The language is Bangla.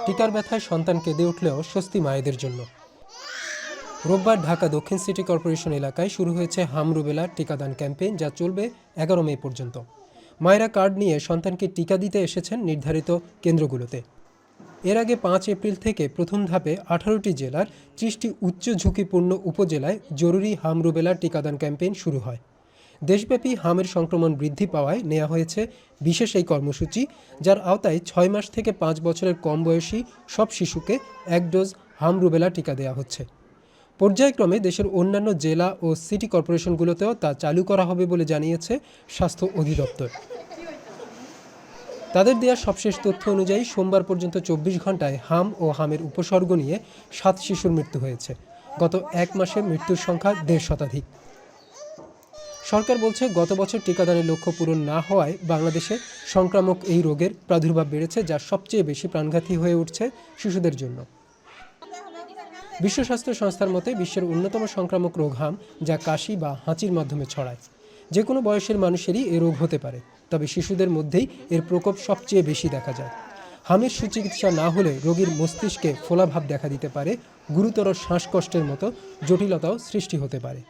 টিকার ব্যথায় সন্তান কেঁদে উঠলেও স্বস্তি মায়েদের জন্য। রোববার ঢাকা দক্ষিণ সিটি কর্পোরেশন এলাকায় শুরু হয়েছে হাম রুবেলা টিকাদান ক্যাম্পেইন, যা চলবে 11 মে পর্যন্ত। মায়েরা কার্ড নিয়ে সন্তানকে টিকা দিতে এসেছেন নির্ধারিত কেন্দ্রগুলোতে। এর আগে 5 এপ্রিল থেকে প্রথম ধাপে 18টি জেলার 30টি উচ্চ ঝুঁকিপূর্ণ উপজেলায় জরুরি হাম রুবেলা টিকাদান ক্যাম্পেইন শুরু হয়। দেশব্যাপী হামের সংক্রমণ বৃদ্ধি পাওয়ায় নেওয়া হয়েছে বিশেষ এই কর্মসূচি, যার আওতায় 6 মাস থেকে 5 বছরের কম বয়সী সব শিশুকে 1 ডোজ হাম রুবেলা টিকা দেওয়া হচ্ছে। পর্যায়ক্রমে দেশের অন্যান্য জেলা ও সিটি কর্পোরেশনগুলোতেও তা চালু করা হবে বলে জানিয়েছে স্বাস্থ্য অধিদপ্তর। তাদের দেওয়া সবশেষ তথ্য অনুযায়ী সোমবার পর্যন্ত 24 ঘন্টায় হাম ও হামের উপসর্গ নিয়ে 7 শিশুর মৃত্যু হয়েছে। গত 1 মাসে মৃত্যুর সংখ্যা 1.5 শতাধিক। সরকার বলছে, গত বছর টিকাদানের লক্ষ্য পূরণ না হওয়ায় বাংলাদেশে সংক্রামক এই রোগের প্রাদুর্ভাব বেড়েছে, যা সবচেয়ে বেশি প্রাণঘাতী হয়ে উঠছে শিশুদের জন্য। বিশ্ব স্বাস্থ্য সংস্থার মতে বিশ্বের অন্যতম সংক্রামক রোগ হাম, যা কাশি বা হাঁচির মাধ্যমে ছড়ায়। যে কোনো বয়সের মানুষেরই এ রোগ হতে পারে, তবে শিশুদের মধ্যেই এর প্রকোপ সবচেয়ে বেশি দেখা যায়। হামের সুচিকিৎসা না হলে রোগীর মস্তিষ্কে ফোলাভাব দেখা দিতে পারে, গুরুতর শ্বাসকষ্টের মতো জটিলতাও সৃষ্টি হতে পারে।